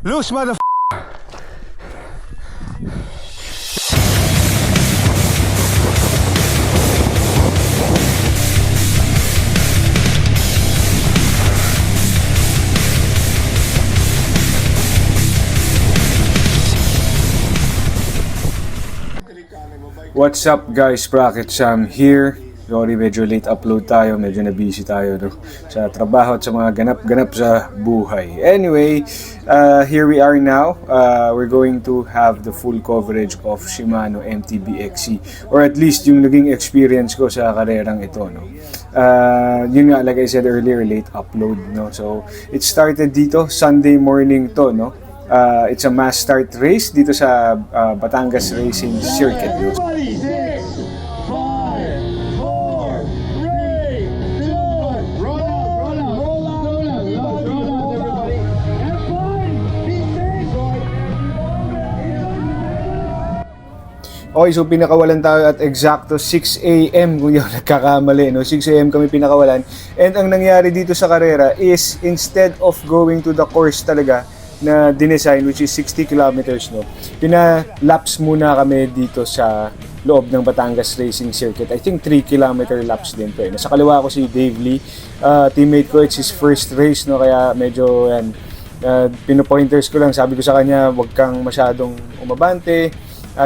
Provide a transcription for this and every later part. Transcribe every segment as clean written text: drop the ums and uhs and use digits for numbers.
Loose, mother. What's up guys, Bracket Sam here. Sorry, medyo late upload tayo, medyo na-busy tayo sa trabaho at sa mga ganap-ganap sa buhay. Anyway, here we are now. We're going to have the full coverage of Shimano MTB XC, or at least yung naging experience ko sa karerang ito, no. Yun nga, like I said earlier, late upload, no. So it started dito Sunday morning to, no. It's a mass start race dito sa Batangas Racing Circuit. Everybody, 6, 5, 4, 3, 2, roll out, everybody. Have fun, be safe, boy. Okay, so pinakawalan tayo at eksakto 6 AM kung di ako nagkakamali, no? 6 AM kami pinakawalan. And ang nangyari dito sa karera is, instead of going to the course talaga na dinesign, which is 60 kilometers, no, pina-laps muna kami dito sa loob ng Batangas Racing Circuit. I think 3 kilometer laps din to. Nasa kaliwa ko si Dave Lee, teammate ko. It's his first race, no, kaya medyo yan, pinopointers ko lang, sabi ko sa kanya, wag kang masyadong umabante,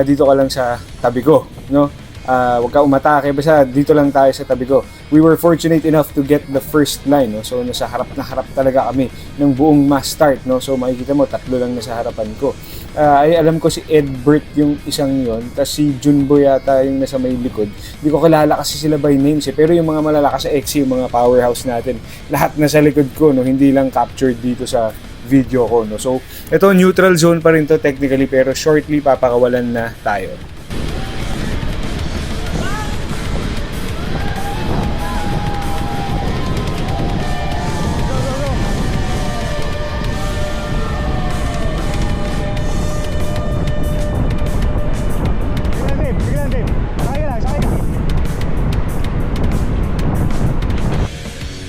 dito ka lang sa tabi ko, no. Wag ka umatake, basta dito lang tayo sa tabi ko. We were fortunate enough to get the first line, no? So nasa harap na harap talaga kami ng buong mass start, no? So makikita mo, tatlo lang nasa harapan ko. Ay alam ko si Edbert yung isang yon, tapos si Junbo yata yung nasa may likod. Hindi ko kilala kasi sila by names, eh. Pero yung mga malalakas sa XC, yung mga powerhouse natin, lahat nasa likod ko, no? Hindi lang captured dito sa video ko, no? So ito, neutral zone pa rin to technically, pero shortly papakawalan na tayo.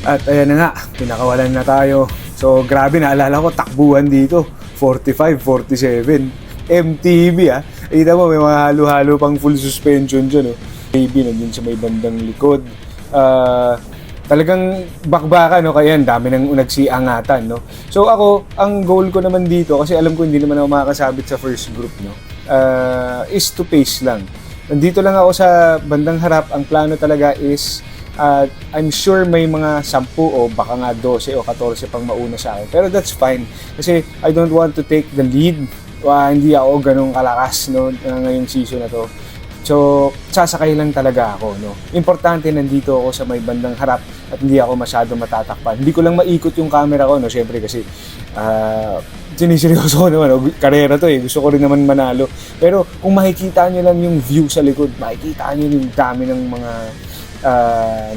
At ayan na nga, pinakawalan na tayo. So grabe, naalala ko, takbuhan dito, 45, 47. MTB Kita mo, may mga halo-halo pang full suspension dyan. Baby, nandun sa may bandang likod. Talagang bakbaka, no? Kaya dami nang nagsiangatan, no? So ako, ang goal ko naman dito, kasi alam ko hindi naman ako makakasabit sa first group, no? Is to pace lang. Nandito lang ako sa bandang harap. Ang plano talaga is, I'm sure may mga 10 o baka nga 12 o 14 pang mauna sa akin. Pero that's fine. Kasi I don't want to take the lead. Hindi ako ganun kalakas, no, ngayong season na to. So, sasakay lang talaga ako, no. Importante, nandito ako sa may bandang harap at hindi ako masyado matatakpan. Hindi ko lang maikot yung camera ko, no, syempre kasi siniseryoso ko naman, karera to eh, gusto ko rin naman manalo. Pero kung makikita nyo lang yung view sa likod, makikita nyo yung dami ng mga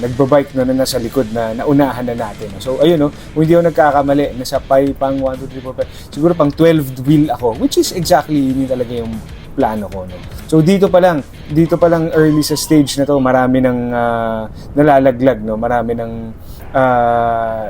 nagbabike na nasa likod na naunahan na natin. So ayun, no, kung hindi ako nagkakamali, nasa pang 1, 2, 3, 4, 5, siguro pang 12th wheel ako, which is exactly yun talaga yung plano ko, no. So dito pa lang early sa stage na to, marami nang nalalaglag, no, marami nang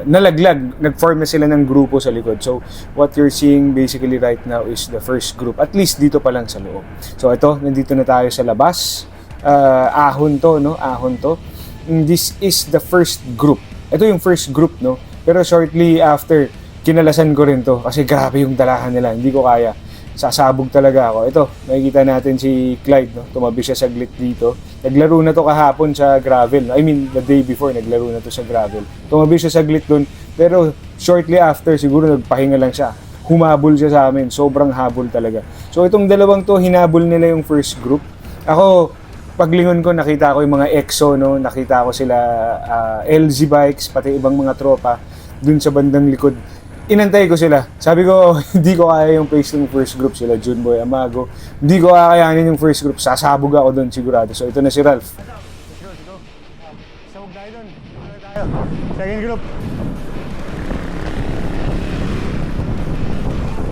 nalaglag, nag-form na sila ng grupo sa likod. So what you're seeing basically right now is the first group, at least dito pa lang sa loob. So ito, nandito na tayo sa labas. Ahon to, no? Ahon to. This is the first group. Ito yung first group, no? Pero shortly after, kinalasan ko rin to kasi grabe yung dalahan nila. Hindi ko kaya. Sasabog talaga ako. Ito, nakikita natin si Clyde, no? Tumabi siya saglit dito. Naglaro na to kahapon sa gravel. I mean, the day before, naglaro na to sa gravel. Tumabi siya saglit dun. Pero shortly after, siguro nagpahinga lang siya. Humabol siya sa amin. Sobrang habol talaga. So itong dalawang to, hinabol nila yung first group. Ako, paglingon ko, nakita ko yung mga EXO, no? Nakita ko sila LZ bikes, pati ibang mga tropa dun sa bandang likod. Inantay ko sila. Sabi ko, hindi ko kaya yung pace ng first group, sila Junboy, Amago. Hindi ko kakayanin yung first group. Sasabog ako dun sigurado. So ito na si Ralph. Let's go. Sabog tayo dun. Second group.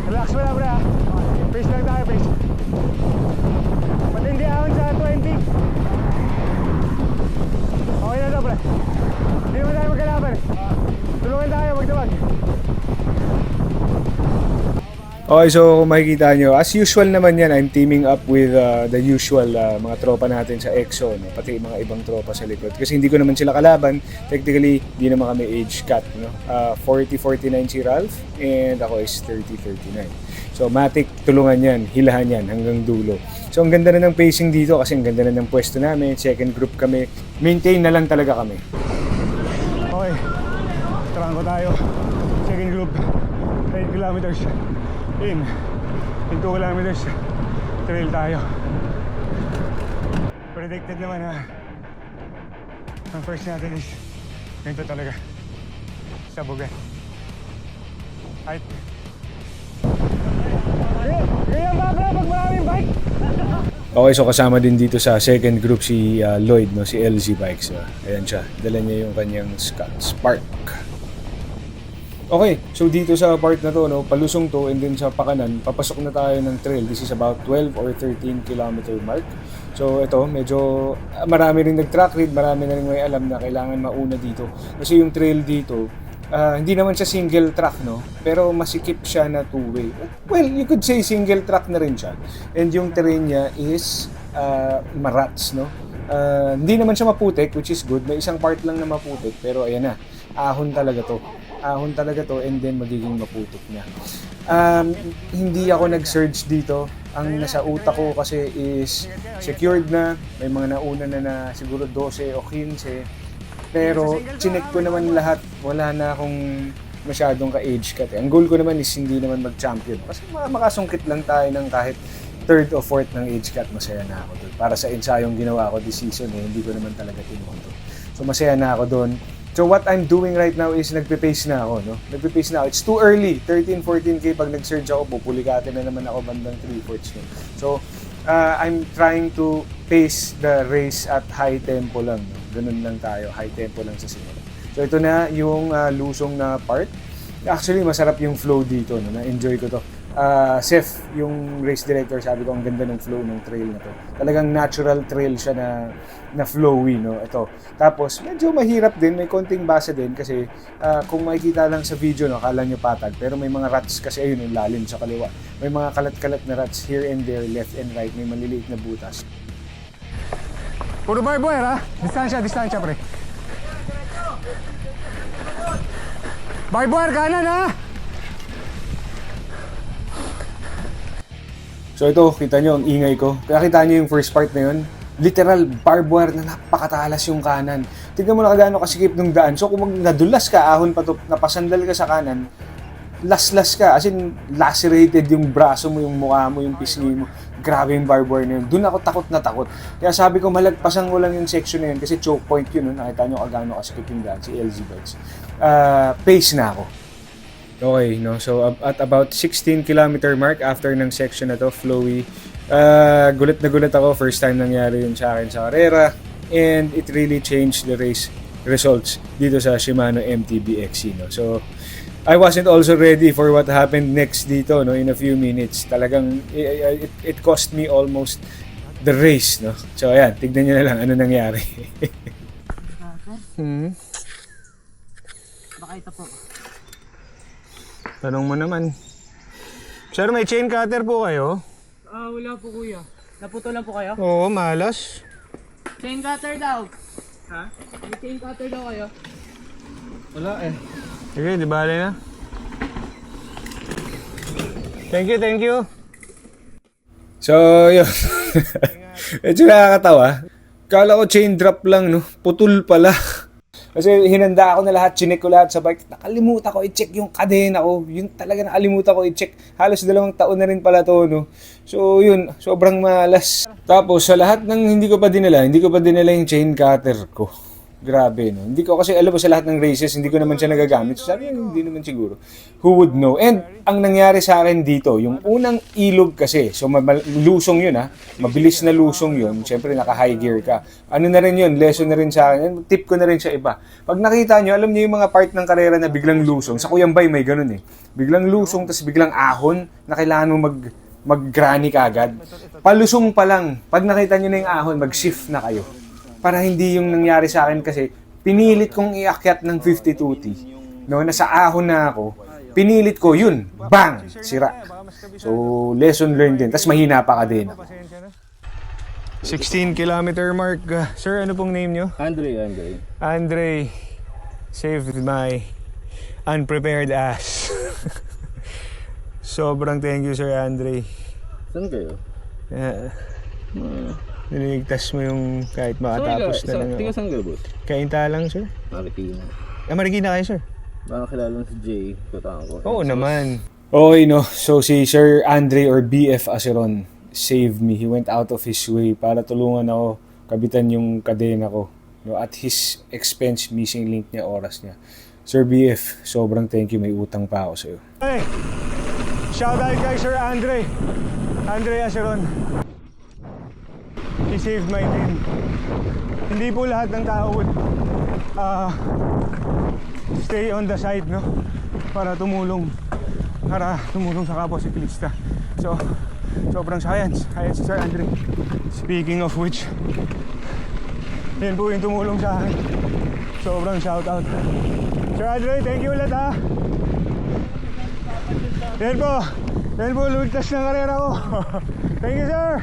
Relax mo lang, pre, pace lang tayo, pace. Matindi ahon sa 20. Okay na to, pre. Hindi naman tayo magkalaban. Tulungan tayo, magdamag. Okay, so kung makikita nyo, as usual naman yan, I'm teaming up with the usual mga tropa natin sa EXO, no? Pati mga ibang tropa sa likod. Kasi hindi ko naman sila kalaban, technically, di naman kami age cut. No? 40-49 si Ralph, and ako is 30-39. So, matik, tulungan yan, hilahan yan hanggang dulo. So, ang ganda na ng pacing dito kasi ang ganda na ng pwesto namin, second group kami, maintain na lang talaga kami. Okay, trangko tayo. Second group, 8 kilometers in 2 kilometers trail tayo. Predicted naman na ang first natin is ganito talaga, sabugan. Height. Ganyan ba bro pag maraming bike? Okay, so kasama din dito sa second group si Lloyd, no, si LZ Bikes. Ayan siya, dala niya yung kanyang Spark. Okay, so dito sa part na to, no, palusong to, and then sa pakanan, papasok na tayo ng trail. This is about 12 or 13 kilometer mark. So ito, medyo marami rin nag-track read, marami na rin may alam na kailangan mauna dito. Kasi yung trail dito, hindi naman siya single track, no? Pero masikip siya na two-way. Well, you could say single track na rin siya. And yung terrain niya is marats, no? Hindi naman siya maputik, which is good. May isang part lang na maputik, pero ayan na. Ahon talaga to, and then magiging maputik na. Hindi ako nag-search dito. Ang nasa utak ko kasi is secured na. May mga nauna na siguro 12 o 15. Pero chinek ko naman lahat. Wala na akong masyadong ka-age cut. Ang goal ko naman is hindi naman mag-champion. Kasi makasungkit lang tayo ng kahit third o fourth ng age cut. Masaya na ako doon. Para sa ensayong ginawa ko this season, hindi ko naman talaga tinuto. So masaya na ako doon. So what I'm doing right now is nagpe-pace na ako, no? Nagpe-pace na ako. It's too early. 13-14K pag nag-surge ako, pupulikate na naman ako bandang 3/4. No? So I'm trying to pace the race at high tempo lang. No? Ganun lang tayo. High tempo lang sa simula. So ito na yung lusong na part. Actually, masarap yung flow dito. No? Na-enjoy ko to. Seth, yung race director, sabi ko ang ganda ng flow ng trail na to. Talagang natural trail siya na flowy, no? Ito. Tapos, medyo mahirap din, may konting basa din kasi kung makikita lang sa video, no, akala nyo patag. Pero may mga ruts kasi ayun, yung lalim sa kaliwa. May mga kalat-kalat na ruts here and there, left and right. May maliliit na butas. Puro barbed wire ha? Distansya pre. Barbed wire kanan ha? So ito, kita nyo ang ingay ko. Kaya kita nyo yung first part na yun. Literal, barbed wire na napakatalas yung kanan. Tignan mo na kagano kasikip ng daan. So kung nadulas ka, ahon pa to, napasandal ka sa kanan, las-las ka. As in, lacerated yung braso mo, yung mukha mo, yung pisngi mo. Grabe yung barbed wire na yun. Doon ako takot na takot. Kaya sabi ko, malagpasan ko lang yung section na yun kasi choke point yun. No? Nakita nyo kagano kasikip yung daan, si LZ Bikes. Pace na ako. Okay, no? So at about 16 kilometer mark after ng section na to, flowy, gulat na gulat ako. First time nangyari yun sa akin sa karera, and it really changed the race results dito sa Shimano MTB XC, no? So I wasn't also ready for what happened next dito, no? In a few minutes, talagang it cost me almost the race, no? So ayan, tignan nyo na lang ano nangyari. Baka ito po. Tanong mo naman. Sir, may chain cutter po kayo? Wala po kuya. Naputo lang po kayo? Oo, malas. Chain cutter daw. Ha? May chain cutter daw kayo? Wala eh. Sige, di bale na. Thank you. So, yun. Medyo nakakatawa. Kala ko chain drop lang, no? Putol pala. Kasi hinanda ako na lahat, chinek ko lahat sa bike. Nakalimutan ko i-check yung kadena ko. Yun talaga nakalimutan ko i-check. Halos 2 taon na rin pala to, no? So, yun. Sobrang malas. Tapos, sa lahat ng hindi ko pa dinala yung chain cutter ko. Grabe, no? Hindi ko kasi alam mo sa lahat ng races, hindi ko naman siya nagagamit. So, sabi hindi naman siguro. Who would know? And, ang nangyari sa akin dito, yung unang ilog kasi, so lusong yun ha, mabilis na lusong yun, syempre naka-high gear ka. Ano na rin yun, lesson na rin sa akin, tip ko na rin sa iba. Pag nakita nyo, alam nyo yung mga part ng karera na biglang lusong, sa Kuyambay may ganun eh. Biglang lusong, tapos biglang ahon, na kailangan mo mag-granny kagad. Palusong pa lang, pag nakita nyo na yung ahon, mag-shift na kayo. Para hindi yung nangyari sa akin kasi pinilit kong iakyat ng 52T. No, nasa ahon na ako. pinilit ko, yun, bang, sira. So, lesson learned din. Tapos mahina pa ka din. 16 kilometer mark. Sir, ano pong name nyo? Andre. Saved my unprepared ass. Sobrang thank you, Sir Andre. Saan kayo? Niligtas mo yung kahit makatapos na lang Tiga ako. saan kayo, boss? Kainta lang, sir. Marikina. Marikina kayo, sir? Baka kilala si Jay. Tutaan ko. Oo naman. Okay, no. So, si Sir Andre or BF Aceron saved me. He went out of his way para tulungan ako kabitan yung kadena ko. No, at his expense, missing link niya, oras niya. Sir BF, sobrang thank you. May utang pa ako sa'yo. Hey! Shout out kay Sir Andre. Andre Aceron. He saved my team. Hindi po lahat ng tao would stay on the side, no? Para tumulong sa kapwa siklista. So, sobrang science si Sir Andre. Speaking of which, yan po yung tumulong sa akin. Sobrang shout out. Sir Andre, thank you ulit ha. Yan po, lumigtas ng karera ko. Thank you, sir.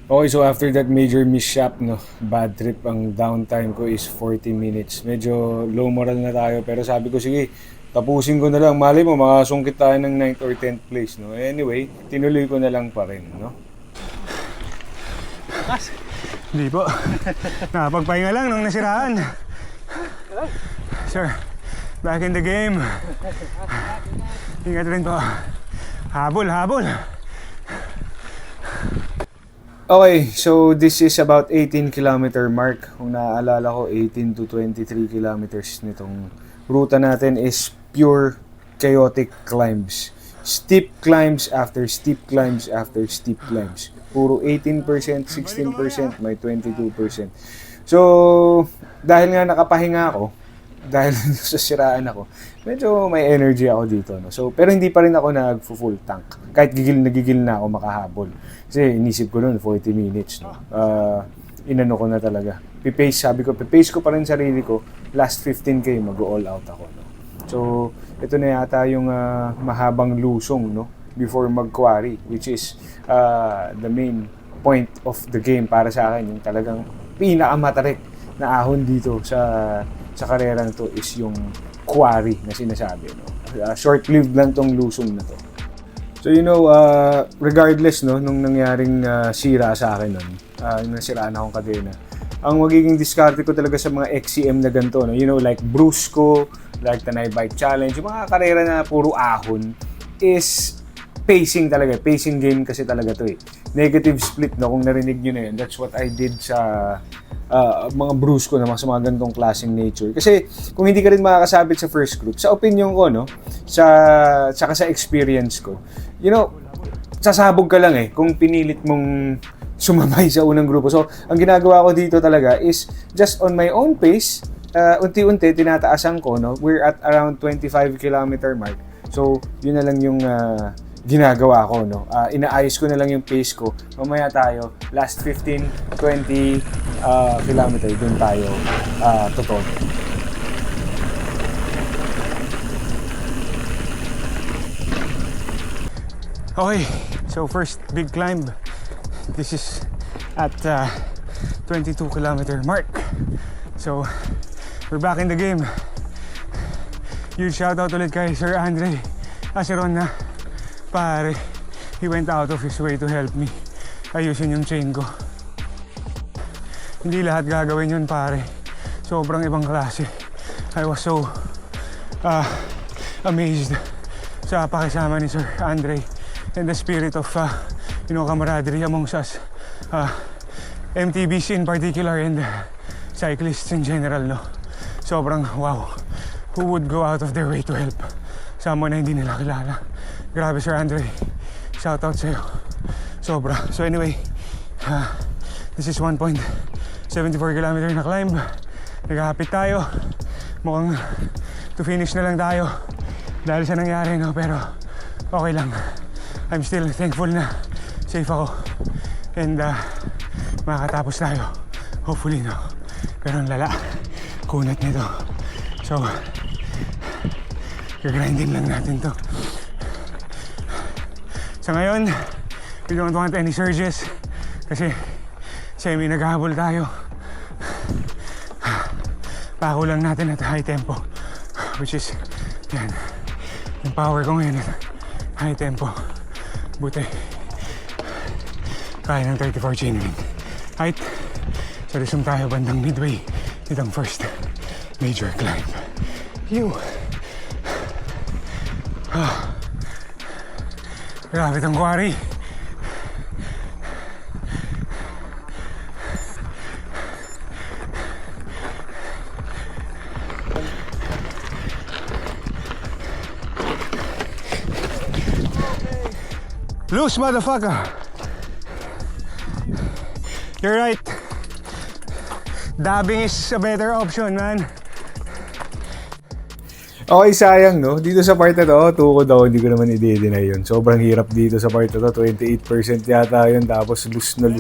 Okay, so after that major mishap, no, bad trip, ang downtime ko is 40 minutes. Medyo low moral na tayo, pero sabi ko, sige, tapusin ko na lang. Malay mo, makasungkit tayo ng 9th or 10th place, no. Anyway, tinuloy ko na lang pa rin, no. Hindi po. Nakapagpahinga lang nung nasiraan. Sir, back in the game. Ingat rin po. Habol. Okay, so this is about 18 kilometer mark. Kung naaalala ko, 18 to 23 kilometers nitong ruta natin is pure chaotic climbs. Steep climbs after steep climbs after steep climbs. Puro 18%, 16%, may 22%. So, dahil nga nakapahinga ako, dahil sa siraan ako, medyo may energy ako dito, no? So, pero hindi pa rin ako nag-full tank. Kahit nagigil na ako makahabol. Kasi inisip ko noon 40 minutes, no? Inano ko na talaga. Sabi ko, pipace ko pa rin sarili ko. Last 15K, mag-all out ako, no? So, ito na yata yung mahabang lusong, no? Before mag-quarry, which is the main point of the game para sa akin. Yung talagang pinakamatarik na ahon dito sa karera na to is yung quarry na sinasabi, no? Short-lived lang tong lusong na to. So, regardless, no, nung nangyaring sira sa akin nun, yung nasiraan akong kadena, ang magiging diskarte ko talaga sa mga XCM na ganito, no? Like Brusco, like Tanay Bike Challenge, yung mga karera na puro ahon, is pacing talaga. Pacing game kasi talaga to eh. Negative split, no? Kung narinig nyo na yun, that's what I did sa mga Brusco naman sa mga ganitong klaseng nature. Kasi kung hindi ka rin makakasabit sa first group, sa opinion ko, no, saka sa experience ko, sasabog ka lang eh kung pinilit mong sumabay sa unang grupo. So, ang ginagawa ko dito talaga is just on my own pace, unti-unti tinataasan ko, no. We're at around 25 kilometer mark. So, yun na lang yung ginagawa ko, no. Inaayos ko na lang yung pace ko. Mamaya tayo, last 15, 20 kilometer, dun tayo totoo. Okay, so first big climb. This is at 22 kilometer mark. So, we're back in the game. Huge shout out ulit kay Sir Andre Aceron na pare, he went out of his way to help me ayusin yung chain ko. Hindi lahat gagawin yun, pare. Sobrang ibang klase. I was so amazed sa pakisama ni Sir Andre and the spirit of camaraderie amongst us, MTBs in particular and cyclists in general, no. Sobrang wow. Who would go out of their way to help someone na hindi nila kilala? Grabe, Sir Andre. Shout out sa'yo. Sobra. So anyway, this is 1.74 kilometer na climb. Naghahapit tayo. Mukhang to finish na lang tayo dahil sa nangyari, no? Pero okay lang. I'm still thankful na safe ako. And makakatapos tayo. Hopefully, no? Pero ang lala, kunat nito. So, gagrindin lang natin to. Sa ngayon, we don't want any surges kasi semi naghahabol tayo. Pako lang natin at high tempo, which is, yan, yung power ko ngayon at high tempo. Buti, kaya ng 34 chainring. Height, so resume tayo bandang midway itong first major climb. Phew! Grabe itong quarry. Loose, motherfucker! You're right. Dabbing is a better option, man. Okay, sayang, no? Dito sa part na to, tukod ako, hindi ko naman i-deny yun. Sobrang hirap dito sa part na to, 28% yata yun, tapos loose na.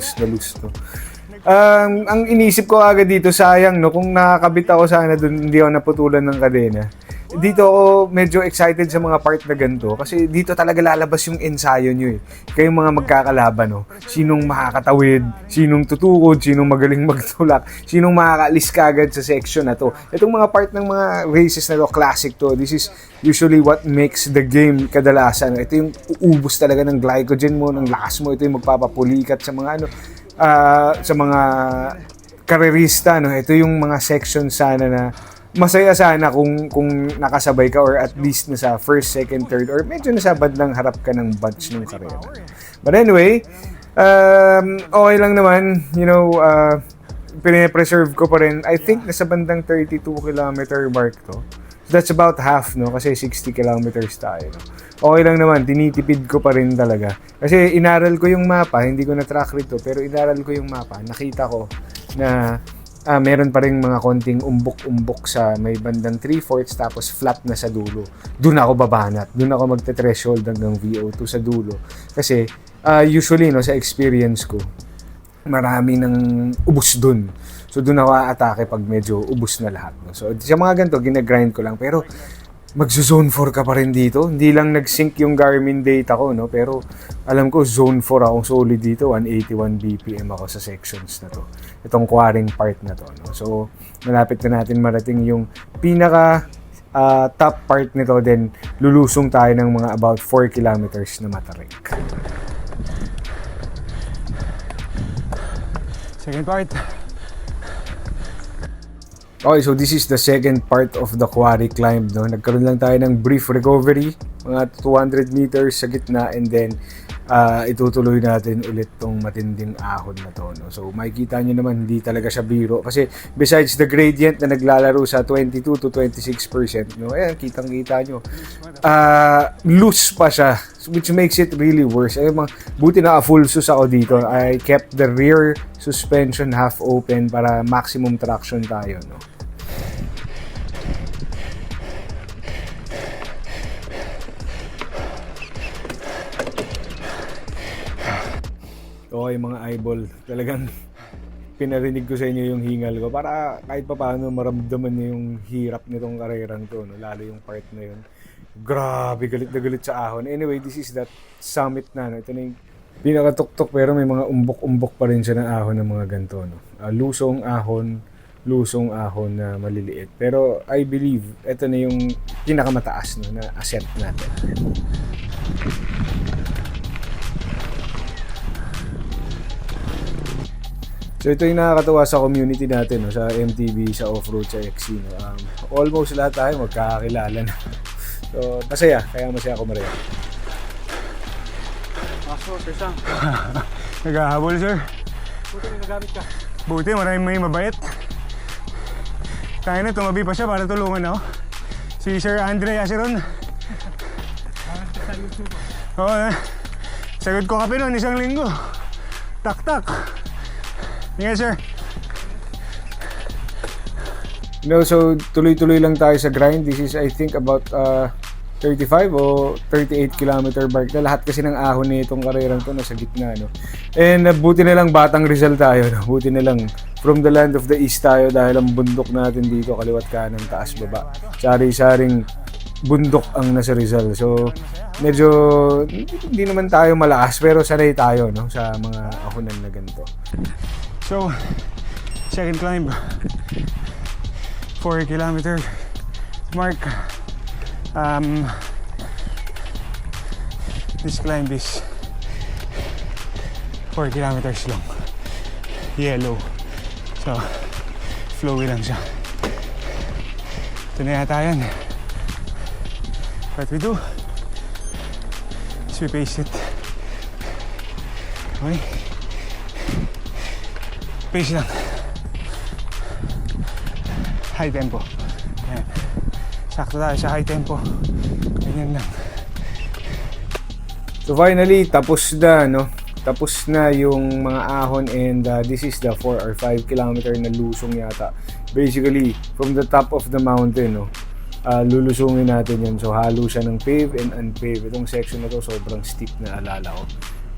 Ang inisip ko agad dito, sayang, no? Kung nakakabit ako sana dun, hindi ako naputulan ng kadena. Dito ako medyo excited sa mga part na ganito kasi dito talaga lalabas yung ensayo nyo eh. Kayong mga magkakalaban, no? Sinong makakatawid, sinong tutukod, sinong magaling magtulak, sinong makakaalis kagad sa section na to. Itong mga part ng mga races na to, classic to. This is usually what makes the game kadalasan. Ito yung uubos talaga ng glycogen mo, ng lakas mo. Ito yung magpapapulikat sa mga sa mga karerista, no? Ito yung mga section sana na masaya sana kung nakasabay ka or at least nasa first, second, third or medyo nasa bandang harap ka ng batch ng karera. But anyway, okay lang naman, pine-preserve ko pa rin. I think nasa bandang 32 kilometer mark to. So that's about half, no? Kasi 60 kilometers tayo, no? Okay lang naman, tinitipid ko pa rin talaga. Kasi inaral ko yung mapa, hindi ko na-track rito, pero inaral ko yung mapa. Nakita ko na meron pa rin mga konting umbok-umbok sa may bandang 3/4 tapos flat na sa dulo. Doon ako babanat. Doon ako magte-threshold hanggang VO2 sa dulo. Kasi usually, no, sa experience ko, marami ng ubos doon. So doon ako aatake pag medyo ubos na lahat. No? So sa mga ganito, ginagrind ko lang. Pero magzo-zone 4 ka pa rin dito. Hindi lang nag-sync yung Garmin data ko, no? Pero alam ko, zone 4 akong solid dito. 181 BPM ako sa sections na to. Itong quarrying part na to, no? So, malapit na natin marating yung pinaka top part nito. Then, lulusong tayo ng mga about 4 kilometers na matarik. Second part. Okay, so this is the second part of the quarry climb, no? Nagkaroon lang tayo ng brief recovery, mga 200 meters sa gitna, and then itutuloy natin ulit tong matinding ahon na to, no? So makikita nyo naman, hindi talaga siya biro. Kasi besides the gradient na naglalaro sa 22 to 26%, no? Ayan, kitang-kita nyo. Loose pa siya, which makes it really worse. Ayun, buti na full sus ako dito. I kept the rear suspension half open para maximum traction tayo, no? Okay, mga eyeball, talagang pinarinig ko sa inyo yung hingal ko para kahit pa paano maramdaman niyo yung hirap nitong karerang to, no? Lalo yung part na yun. Grabe, galit na galit sa ahon. Anyway, this is that summit na, no? Ito na yung pinakatuktok pero may mga umbok-umbok pa rin siya ng ahon ng mga ganito, no? Lusong ahon na maliliit. Pero I believe ito na yung pinakamataas, no, na ascent natin. So ito yung nakakatuwa sa community natin, no, sa MTB, sa off-road, sa XC, no. Almost lahat tayo magkakakilala na. So masaya, kaya masaya ako mareha. Naghahabol, sir. Buti na nagamit ka. Buti, maraming may mabait. Tayo na, tumabi pa siya para tulungan ako. Si Sir Andre Asiron. Oo, sagot ko kape noon, 1 linggo. Tak-tak. Yes, sir. So tuloy-tuloy lang tayo sa grind. This is, I think, about 35 o 38 kilometer mark na. Lahat kasi ng ahon na itong karerang to nasa gitna, no? And buti na lang Batang Rizal tayo, no? Buti na lang from the land of the east tayo dahil ang bundok natin dito kaliwat kanan, taas baba. Sari-saring bundok ang nasa Rizal. So medyo hindi naman tayo malakas pero sanay tayo, no, sa mga ahonan na ganito. So, second climb, 4 kilometer mark. This climb is 4 kilometers long. Yellow. So, flowy lang siya. Ito na yata yan. What we do is we pace it. Okay? Pace lang. High tempo. Ayan. Sakto tayo sa high tempo. Ganyan lang. So finally, tapos na, no? Tapos na yung mga ahon and this is the 4 or 5 kilometer na lusong yata. Basically, from the top of the mountain, no? Lulusungin natin yun. So halo siya ng pave and unpave. Itong section na to sobrang steep na alala ko.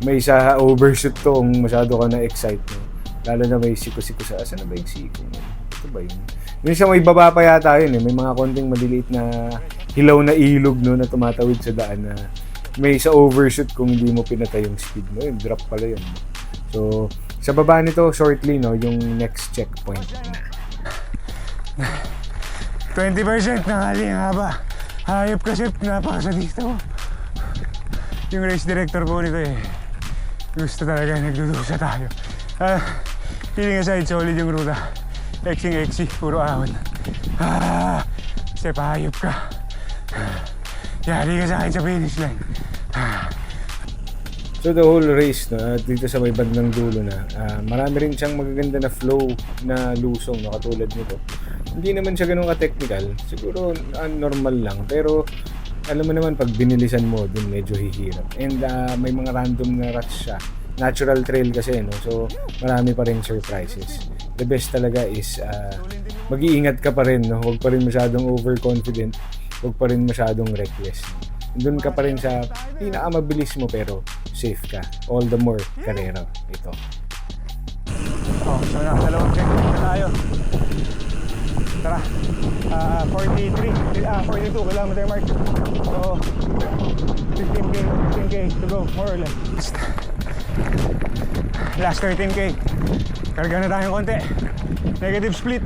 May isa overshoot to kung masyado ka na-excite, no? Lalo na may siko-siko sa... Asan na ba yung siko? Ito ba yun? Minsan may baba pa yata yun, eh. May mga konting maliliit na hilaw na ilog, no, na tumatawid sa daan na may sa overshoot kung hindi mo pinatay yung speed mo. Yung drop pala yun. So, sa baba nito, shortly, no, yung next checkpoint na. 20% ng aling haba. Hayop kasi napakasadista ko. Yung race director po nito eh. Gusto talaga nagdudusa tayo. Feeling aside, solid yung ruta. Exing-exi, puro ahon. Kasi pahayop ka. Yari ka sa akin sa finish line. So the whole race, no, dito sa may bandang dulo na, marami rin siyang magaganda na flow na lusong, no, katulad nito. Hindi naman siya ganun ka-technical. Siguro normal lang. Pero alam mo naman, pag binilisan mo, dun medyo hihirap. And may mga random na ruts siya. Natural trail kasi, no? So marami pa rin surprises. The best talaga is mag-iingat ka pa rin, no? Huwag pa rin masyadong overconfident. Huwag pa rin masyadong reckless. Doon ka pa rin sa pinakamabilis mo pero safe ka. All the more karera ito. Oh, so nakadalawang checkpoint na tayo. Tara. 42 kilometer mark. So 15k to go, more or less. Last 13k. Karga na tayong konti. Negative split.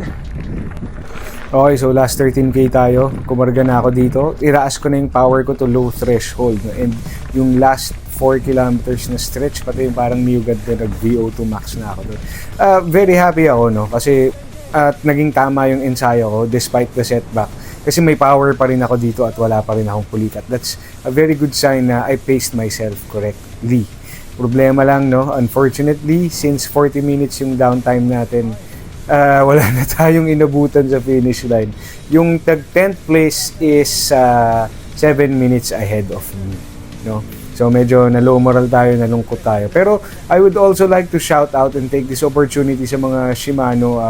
Okay, so last 13k tayo. Kumarga na ako dito. Iraas ko na yung power ko to low threshold. No? And yung last 4 kilometers na stretch, pati yung parang niyugad na nag-VO2 max na ako doon. Very happy ako, no? Kasi naging tama yung ensayo ko despite the setback. Kasi may power pa rin ako dito at wala pa rin akong pulikat. That's a very good sign na I paced myself correctly. Problema lang, no? Unfortunately, since 40 minutes yung downtime natin, wala na tayong inabutan sa finish line. Yung tag-10th place is 7 minutes ahead of me, no? So medyo na low moral tayo, nalungkot tayo. Pero I would also like to shout out and take this opportunity sa mga Shimano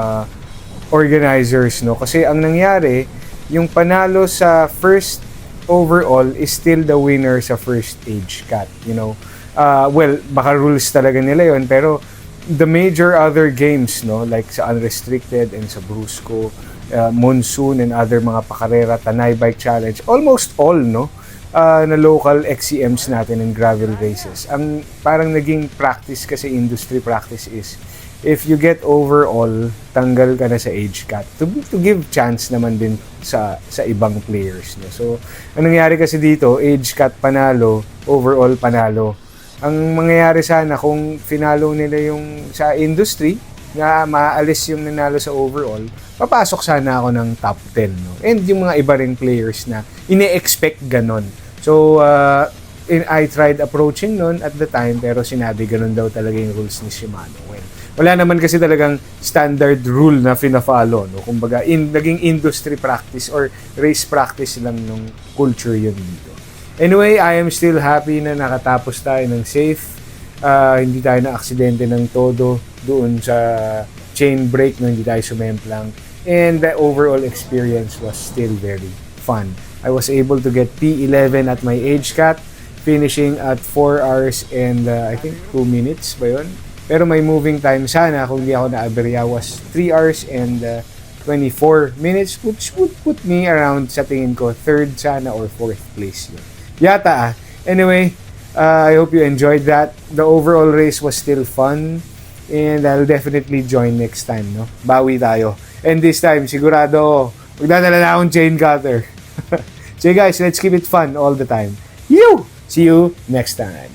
organizers, no? Kasi ang nangyari, yung panalo sa first overall is still the winner sa first age cut, you know. Well, baka rules talaga nila yon, pero the major other games, no, like sa Unrestricted and sa Brusco, Monsoon and other mga pakarera, Tanay Bike Challenge, almost all, no, na local XCMs natin and gravel races. Ang parang naging practice kasi, industry practice is, if you get overall, tanggal ka na sa age cut to give chance naman din sa ibang players, no? So, ang nangyari kasi dito, age cut panalo, overall panalo. Ang mangyayari sana kung finalo nila yung sa industry na maalis yung nanalo sa overall, papasok sana ako ng top 10, no? And yung mga iba ring players na ine-expect ganon. So, I tried approaching nun at the time, pero sinabi ganon daw talaga yung rules ni Shimano. Well, wala naman kasi talagang standard rule na fina-follow, no? Kumbaga, naging industry practice or race practice lang nung culture yun dito. Anyway, I am still happy na nakatapos tayo ng safe. Hindi tayo na aksidente ng todo doon sa chain break, no? Hindi tayo sumemplang. And the overall experience was still very fun. I was able to get P11 at my age cut, finishing at 4 hours and I think 2 minutes ba yun? Pero may moving time sana kung di ako na-aberya was 3 hours and 24 minutes, which would put me around, sa tingin ko, 3rd sana or 4th place yun. Yata Anyway, I hope you enjoyed that. The overall race was still fun and I'll definitely join next time, no? Bawi tayo. And this time, sigurado, magdadala na akong chain cutter. So guys, let's keep it fun all the time. See you next time.